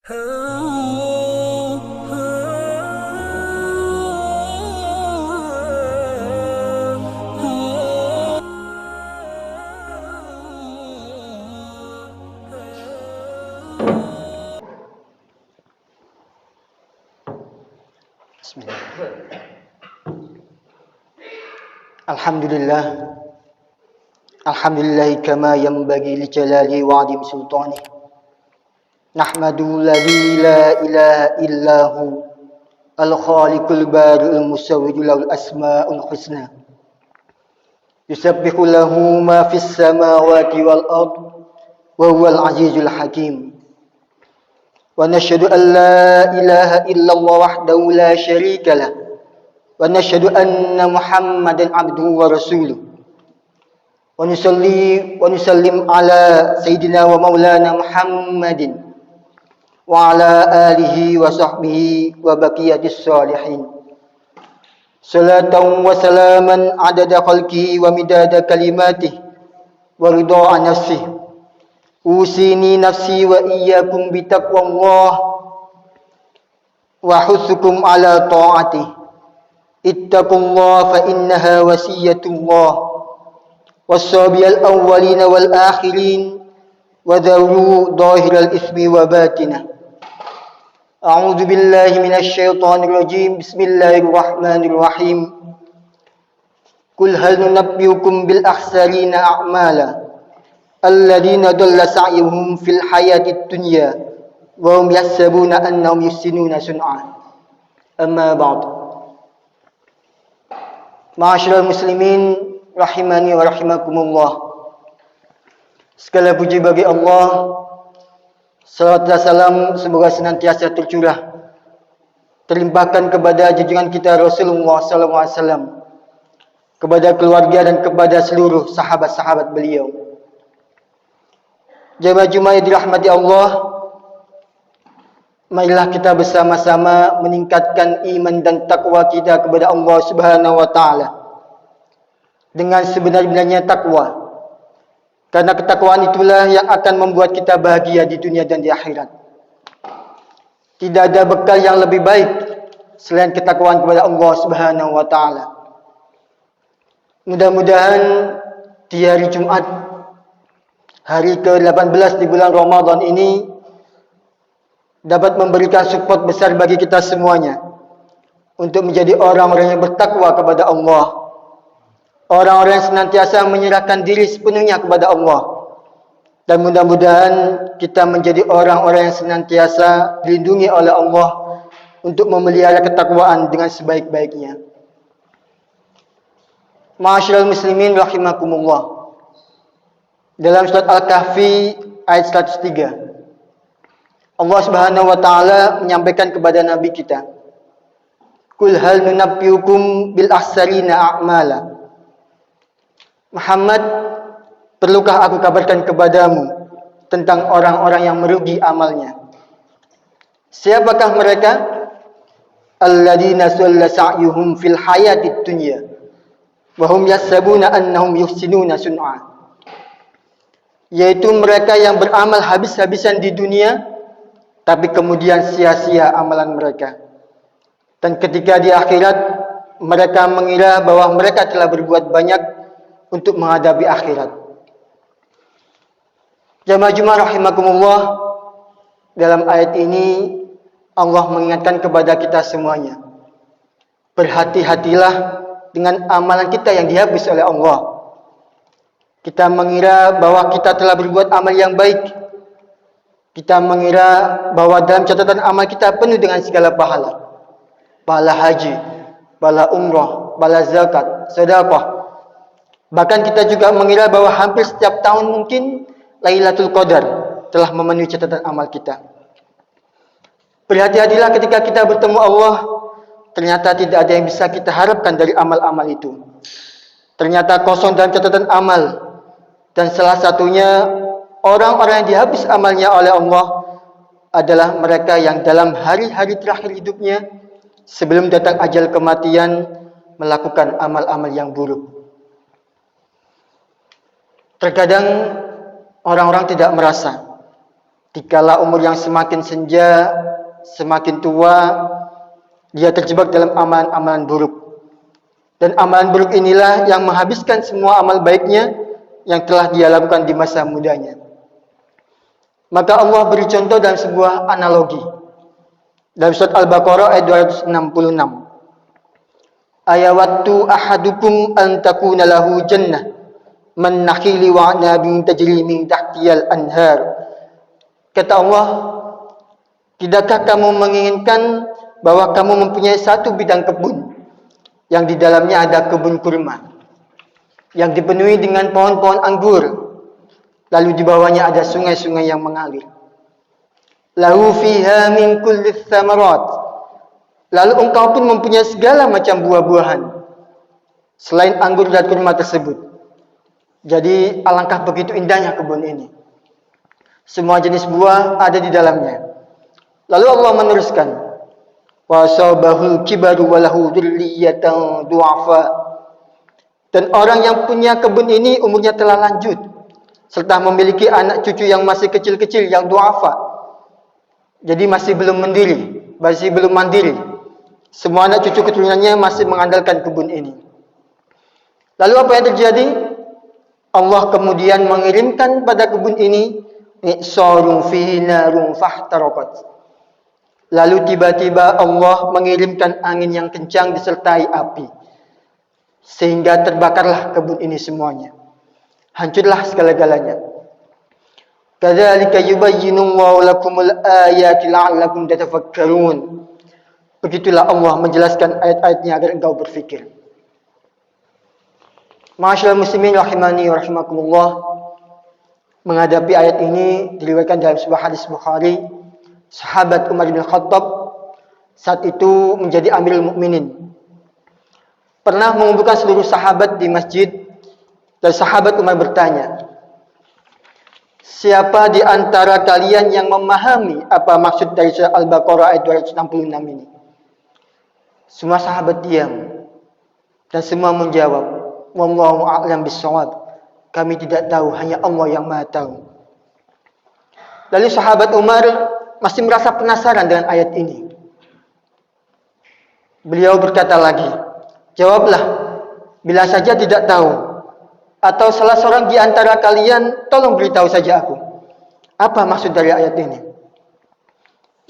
Bismillah. Alhamdulillah. Alhamdulillah kama yanbaghi li jalali wa 'azim sultani. Nahmadu alladhi la ilaha illahu al-khaliqul bari'ul musawwir lahul asma'ul husna. Yusabbihu lahu ma fis samawati wal ard wa huwal azizul hakim. Wa nashhadu an la ilaha illallah wahdahu la syarika lah. Wa nashhadu anna Muhammadan abduhu wa rasuluh. Wa nusalli wa nusallim ala sayyidina wa maulana Muhammadin wa ala alihi wa sahbihi wa baqiyatis salihin. Salatan wa salaman adada khalqihi wa midada kalimatihi wa ridha nafsihi. Usini nafsi wa iyyakum bitaqwallah wa hutsukum ala ta'atihi. Ittaqullaha fa innaha wasiyatullah. Wasabiyal awwalina wal akhirin wa dharu dhahiral ismi wa batinah. A'udzu billahi minasy syaithanir rajim. Bismillahirrahmanirrahim. Qul hal nunabbiukum bil akhsarina a'mala alladziina dhalla sa'yuhum fil hayatid dunya wa hum yahsabuna annahum yuhsinuna sun'a. Amma ba'd. Ma'asyiral muslimin rahimani wa rahimakumullah. Segala puji bagi Allah. Salawat dan salam semoga senantiasa tercurah terlimpahkan kepada junjungan kita Rasulullah sallallahu alaihi wasallam, kepada keluarga dan kepada seluruh sahabat-sahabat beliau. Jemaah Jumat yang dirahmati Allah, marilah kita bersama-sama meningkatkan iman dan takwa kita kepada Allah Subhanahu wa taala dengan sebenar-benarnya takwa. Karena ketakwaan itulah yang akan membuat kita bahagia di dunia dan di akhirat. Tidak ada bekal yang lebih baik selain ketakwaan kepada Allah Subhanahu wa taala. Mudah-mudahan di hari Jumat, hari ke-18 di bulan Ramadan ini dapat memberikan support besar bagi kita semuanya untuk menjadi orang-orang yang bertakwa kepada Allah. Orang-orang yang senantiasa menyerahkan diri sepenuhnya kepada Allah. Dan mudah-mudahan kita menjadi orang-orang yang senantiasa dilindungi oleh Allah untuk memelihara ketakwaan dengan sebaik-baiknya. Ma'asyiral muslimin rahimakumullah. Dalam surat Al-Kahfi ayat 103, Allah Subhanahu wa taala menyampaikan kepada nabi kita, "Qul hal nunabbiukum bil akhsarina a'mala." Muhammad, perlukah aku kabarkan kepadamu tentang orang-orang yang merugi amalnya? Siapakah mereka? Alladzina dhalla sa'yuhum fil hayatid dunya wa hum yahsabuna annahum yuhsinuna sun'a. Yaitu mereka yang beramal habis-habisan di dunia tapi kemudian sia-sia amalan mereka. Dan ketika di akhirat mereka mengira bahwa mereka telah berbuat banyak untuk menghadapi akhirat. Jamaah Jumat rahimakumullah, dalam ayat ini Allah mengingatkan kepada kita semuanya, berhati-hatilah dengan amalan kita yang dihapus oleh Allah. Kita mengira bahwa kita telah berbuat amal yang baik. Kita mengira bahwa dalam catatan amal kita penuh dengan segala pahala. Pahala haji, pahala umrah, pahala zakat, sedekah. Bahkan kita juga mengira bahwa hampir setiap tahun mungkin Lailatul Qadar telah memenuhi catatan amal kita. Berhati-hatilah ketika kita bertemu Allah, ternyata tidak ada yang bisa kita harapkan dari amal-amal itu. Ternyata kosong dalam catatan amal. Dan salah satunya orang-orang yang dihapus amalnya oleh Allah adalah mereka yang dalam hari-hari terakhir hidupnya sebelum datang ajal kematian melakukan amal-amal yang buruk. Terkadang orang-orang tidak merasa Dikala umur yang semakin senja, semakin tua, dia terjebak dalam amalan-amalan buruk. Dan amalan buruk inilah yang menghabiskan semua amal baiknya yang telah dia lakukan di masa mudanya. Maka Allah beri contoh dalam sebuah analogi. Dalam surat Al-Baqarah ayat 266. Ayawattu ahadukum an takuna lahu jannah man nakhili wa a'nabin tajri min tahtiyal anhar. Kata Allah, tidakkah kamu menginginkan bahwa kamu mempunyai satu bidang kebun yang di dalamnya ada kebun kurma yang dipenuhi dengan pohon-pohon anggur, lalu di bawahnya ada sungai-sungai yang mengalir. Lahu fiha min kulli tsamarat. Lalu engkau pun mempunyai segala macam buah-buahan selain anggur dan kurma tersebut. Jadi alangkah begitu indahnya kebun ini. Semua jenis buah ada di dalamnya. Lalu Allah meneruskan, wa sabahul kibaru wa lahu dzurriyyatan du'afa. Dan orang yang punya kebun ini umurnya telah lanjut serta memiliki anak cucu yang masih kecil-kecil yang du'afa. Jadi masih belum mandiri. Semua anak cucu keturunannya masih mengandalkan kebun ini. Lalu apa yang terjadi? Allah kemudian mengirimkan pada kebun ini i'sarun fihi narun fahtaraqat. Lalu tiba-tiba Allah mengirimkan angin yang kencang disertai api, sehingga terbakarlah kebun ini semuanya. Hancurlah segala-galanya. Kadzalika yubayyinullahu lakumul ayati la'allakum tatafakkarun. Begitulah Allah menjelaskan ayat-ayatnya agar engkau berfikir. Ma'asyiral muslimin rahimani wa rahimakumullah. Menghadapi ayat ini diriwayatkan dalam sebuah hadis Bukhari, sahabat Umar bin Khattab saat itu menjadi Amirul Mukminin, pernah mengumpulkan seluruh sahabat di masjid, dan sahabat Umar bertanya, siapa di antara kalian yang memahami apa maksud dari surah Al-Baqarah ayat 266 ini? Semua sahabat diam dan semua menjawab, wallahu a'lam bissawab. Kami tidak tahu, hanya Allah yang Maha tahu. Lalu sahabat Umar masih merasa penasaran dengan ayat ini. Beliau berkata lagi, jawablah, bila saja tidak tahu, atau salah seorang di antara kalian, tolong beritahu saja aku, apa maksud dari ayat ini.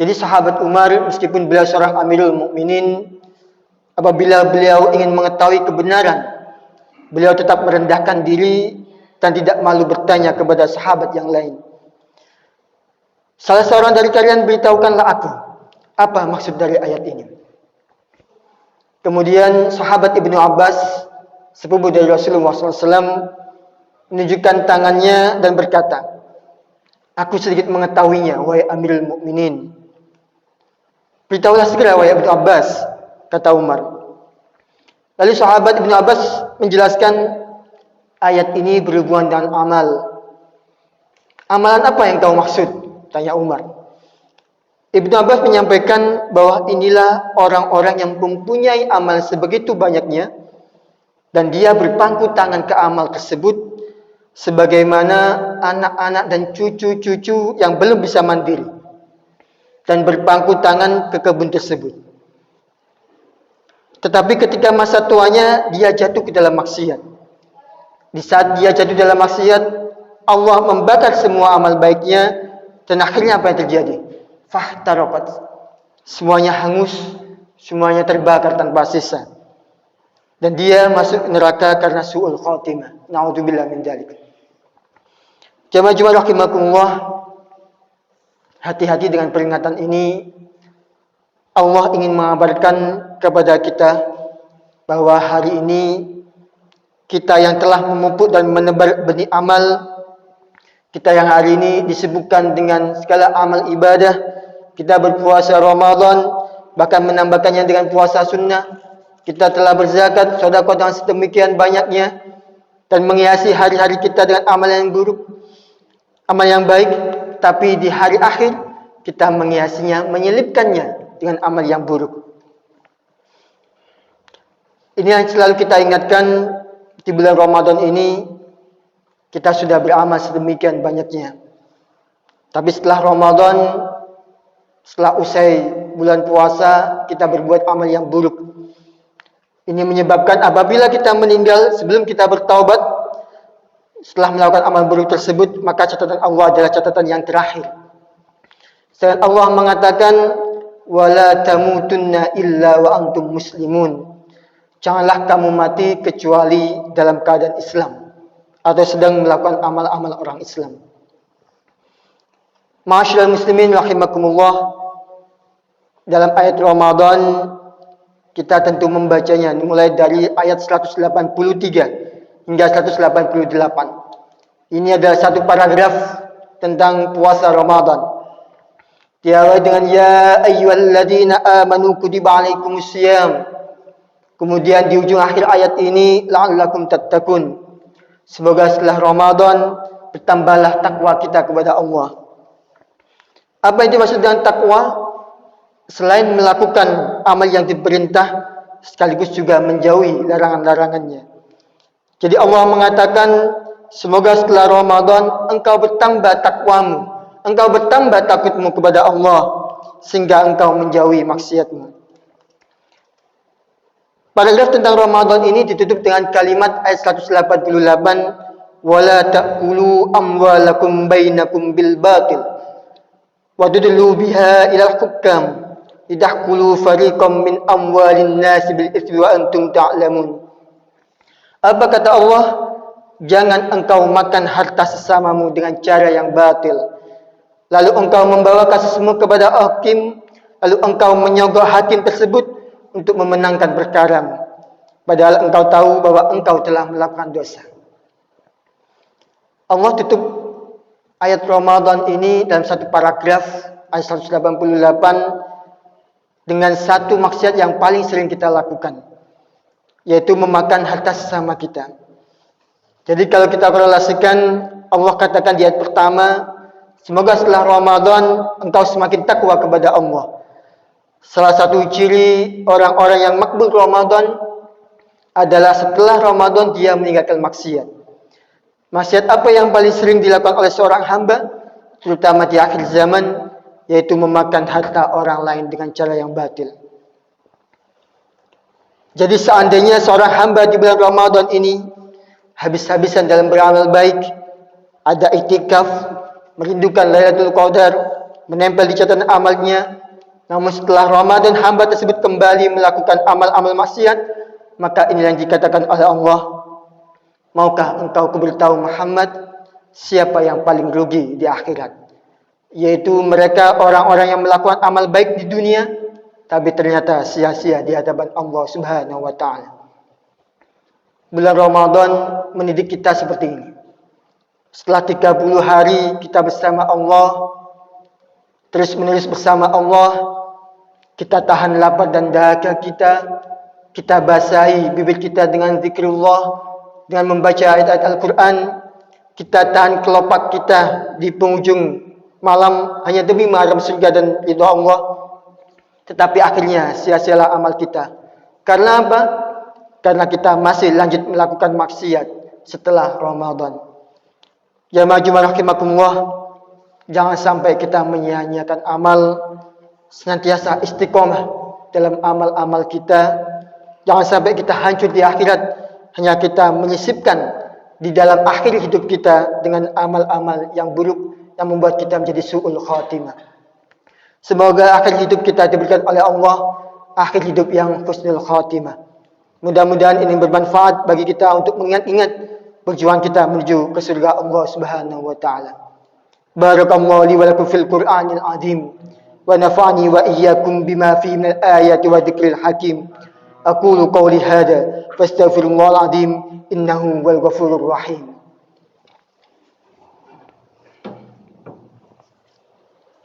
Jadi sahabat Umar, meskipun beliau seorang Amirul Mukminin, apabila beliau ingin mengetahui kebenaran, beliau tetap merendahkan diri dan tidak malu bertanya kepada sahabat yang lain. Salah seorang dari kalian beritahukanlah aku, apa maksud dari ayat ini. Kemudian sahabat Ibnu Abbas, sepupu dari Rasulullah SAW, menunjukkan tangannya dan berkata, aku sedikit mengetahuinya, wahai Amirul Mukminin. Beritahulah segera, wahai Ibnu Abbas, kata Umar. Lalu sahabat Ibnu Abbas menjelaskan, ayat ini berhubungan dengan amal. Amalan apa yang kau maksud? Tanya Umar. Ibnu Abbas menyampaikan bahwa inilah orang-orang yang mempunyai amal sebegitu banyaknya, dan dia berpangku tangan ke amal tersebut, sebagaimana anak-anak dan cucu-cucu yang belum bisa mandiri, dan berpangku tangan ke kebun tersebut. Tetapi ketika masa tuanya, dia jatuh ke dalam maksiat. Di saat dia jatuh dalam maksiat, Allah membakar semua amal baiknya, dan akhirnya apa yang terjadi? Fahtaraqat. Semuanya hangus, semuanya terbakar tanpa sisa. Dan dia masuk neraka karena su'ul khatimah. Na'udzubillah min dzalik. Jamaah rahimakumullah, hati-hati dengan peringatan ini. Allah ingin mengabarkan kepada kita bahwa hari ini kita yang telah memupuk dan menebar benih amal, kita yang hari ini disibukkan dengan segala amal ibadah, kita berpuasa Ramadan, bahkan menambahkannya dengan puasa sunnah, kita telah berzakat, sedekah dengan sedemikian banyaknya, dan menghiasi hari-hari kita dengan amal yang buruk, amal yang baik, tapi di hari akhir kita menghiasinya, menyelipkannya dengan amal yang buruk. Ini yang selalu kita ingatkan di bulan Ramadan ini. Kita sudah beramal sedemikian banyaknya, Tapi setelah Ramadan, setelah usai bulan puasa, kita berbuat amal yang buruk. Ini menyebabkan apabila kita meninggal sebelum kita bertaubat, setelah melakukan amal buruk tersebut, maka catatan Allah adalah catatan yang terakhir. Sedangkan Allah mengatakan, wala tamutunna illa wa antum muslimun. Janganlah kamu mati kecuali dalam keadaan Islam atau sedang melakukan amal-amal orang Islam. Ma'asyiral muslimin rahimakumullah, dalam ayat Ramadan kita tentu membacanya mulai dari ayat 183 hingga 188. Ini adalah satu paragraf tentang puasa Ramadan. Diawali dengan ya ayyuhalladzina amanu kutiba alaikumusiyam. Kemudian di ujung akhir ayat ini la'allakum tattaqun. Semoga setelah Ramadan bertambahlah takwa kita kepada Allah. Apa itu maksud dengan takwa? Selain melakukan amal yang diperintah, sekaligus juga menjauhi larangan-larangannya. Jadi Allah mengatakan, semoga setelah Ramadan engkau bertambah takwamu, engkau bertambah takutmu kepada Allah, sehingga engkau menjauhi maksiatmu. Paragraf tentang Ramadan ini ditutup dengan kalimat ayat 188, wala ta'kulu amwalakum bainakum bil batil wa tudlu biha ila al-hukam lidahkulu fariqam min amwalin nasi bil ithmi wa antum ta'lamun. Apa kata Allah? Jangan engkau makan harta sesamamu dengan cara yang batil, lalu engkau membawa kasusmu kepada hakim, lalu engkau menyogok hakim tersebut untuk memenangkan perkaramu, padahal engkau tahu bahwa engkau telah melakukan dosa. Allah tutup ayat Ramadan ini dalam satu paragraf ayat 188 dengan satu maksiat yang paling sering kita lakukan, yaitu memakan harta sesama kita. Jadi kalau kita korelasikan, Allah katakan di ayat pertama, semoga setelah Ramadan engkau semakin takwa kepada Allah. Salah satu ciri orang-orang yang makbul Ramadan adalah setelah Ramadan dia meninggalkan maksiat. Maksiat apa yang paling sering dilakukan oleh seorang hamba, terutama di akhir zaman, yaitu memakan harta orang lain dengan cara yang batil. Jadi seandainya seorang hamba di bulan Ramadan ini habis-habisan dalam beramal baik, ada iktikaf, merindukan Lailatul Qadar, menempel di catatan amalnya, namun setelah Ramadan hamba tersebut kembali melakukan amal-amal maksiat, maka inilah yang dikatakan oleh Allah, maukah engkau kuberitahu Muhammad siapa yang paling rugi di akhirat? Yaitu mereka orang-orang yang melakukan amal baik di dunia, tapi ternyata sia-sia di hadapan Allah Subhanahu wa ta'ala. Bulan Ramadan mendidik kita seperti ini. Setelah 30 hari kita bersama Allah, terus menerus bersama Allah, kita tahan lapar dan dahaga kita basahi bibir kita dengan zikrullah, dengan membaca ayat-ayat Al-Quran, kita tahan kelopak kita di penghujung malam hanya demi mengharap surga dan ridha Allah, tetapi akhirnya sia-sialah amal kita. Karena apa? Karena kita masih lanjut melakukan maksiat setelah Ramadan. Jamaah Jumat rahimakumullah, jangan sampai kita menyia-nyiakan amal, senantiasa istiqomah dalam amal-amal kita. Jangan sampai kita hancur di akhirat, hanya kita menyisipkan di dalam akhir hidup kita dengan amal-amal yang buruk yang membuat kita menjadi su'ul khatimah. Semoga akhir hidup kita diberikan oleh Allah akhir hidup yang husnul khatimah. Mudah-mudahan ini bermanfaat bagi kita untuk mengingat-ingat perjuangan kita menuju ke surga Allah Subhanahu wa ta'ala. Barakallahu li wa lakum fil Qur'anil azim wa nafa'ani wa iyyakum bima fihi minal ayati wa dzikril hakim. Aqulu qawli hadza fastaghfirullahal azim innahu wal ghafurur rahim.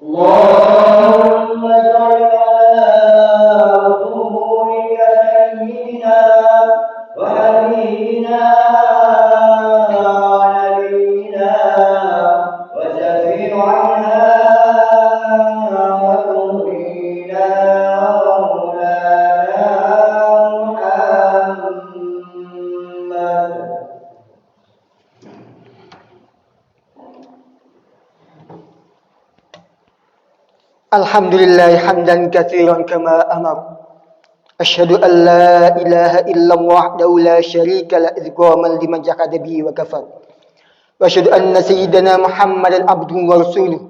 Allahumma shalli ala rasulika sayyidina wa habibina Alhamdulillah hamdan katsiran kama amar. Asyhadu an la ilaha illallah wahdahu la syarika la idghaman liman jahada bihi wa kafar. Wa asyhadu anna sayyidana Muhammadan abduhu wa rasuluh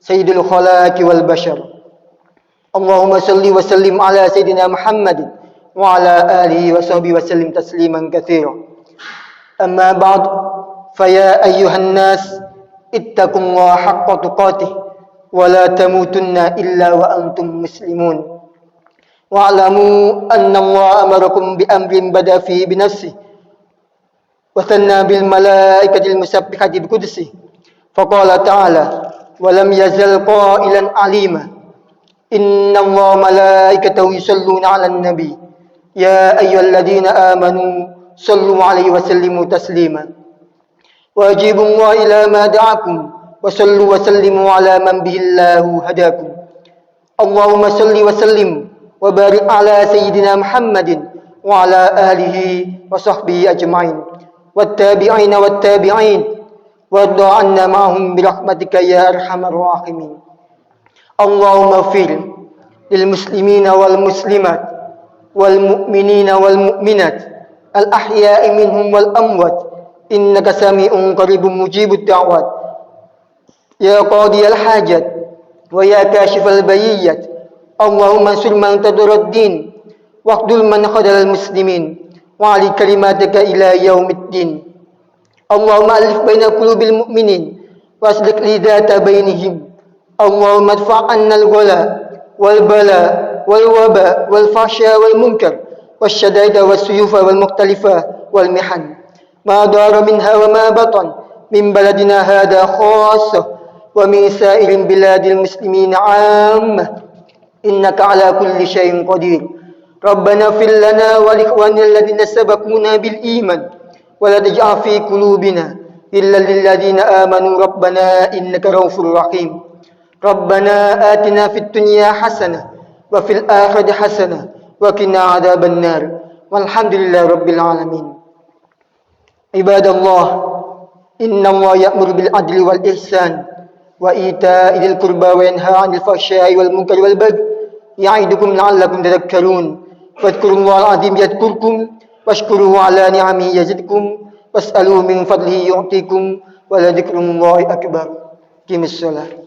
sayyidul khalaqi wal bashar. Allahumma salli wa sallim ala sayyidina Muhammadin wa ala alihi wa sahbihi wa sallim tasliman katsira. Amma ba'd, fa ya ayyuhan nas ittaqullaha haqqa tuqatih wa la tamutunna illa wa antum muslimun. Wa'lamu anna Allah amarakum bi amrin bada fihi bi nafsihi wa thanna bil malaikatil musabbihati bi qudsihi. Faqala ta'ala wa lam yazal qailan alima. Inna Allah malaikatahu yusalluna 'alan nabi. Ya ayyuhalladzina amanu sallu 'alaihi wa sallimu taslima. Wajibu Allah ila ma da'akum wa sallu wa sallimu 'ala man bihillahu hadakum. Allahumma salli wa sallim wa barik 'ala sayyidina Muhammadin wa 'ala alihi wa sahbihi ajma'in wattabi'ina wattabi'in warda 'anna ma'hum bi rahmatika ya arhamar rahimin. Allahumma ighfir lil muslimina wal muslimat wal mu'minina wal mu'minat al ahya'i minhum wal amwat innaka sami'un qaribun mujibud da'wat ya qadiyal hajat wa ya kashifal bayyat. Allahumma ansur man tadurad din waqdul man khadal muslimin wa ali kalimatika ila yaumiddin. Allahumma alif baina qulubil mu'minin wa aslih lidata bainihim. Allahumma adfa' anna al-ghala wal bala wal waba wal fahsya wal munkar wasyadaida wasyufa wal mukhtalifa wal mihan ma dara minha wa ma batan min baladina hadha khassah wa min sa'iril biladil muslimin 'ammah. Innaka ala kulli syai'in qadir. Rabbana fil lana wa li ikhwanina alladhina sabaquna bil iman wa la taj'al fi qulubina illa lil ladzina amanu rabbana innaka raufur rahim. Rabbana atina fid dunya hasanah wa fil akhirati hasanah wa qina adzaban nar. Walhamdulillahi rabbil alamin. Ibadallah, inna Allah ya'muru bil adli wal ihsan wa ita'i dzil qurba wa yanha 'anil fahsya'i wal munkari wal baghi ya'idukum la'allakum tadhakkarun. Wadhkurullahal 'azim yadhkurkum washkuruhu 'ala ni'amihi yazidkum was'aluhu min fadlihi yu'tikum wa la dzikrullahi akbar. Qimis shalah.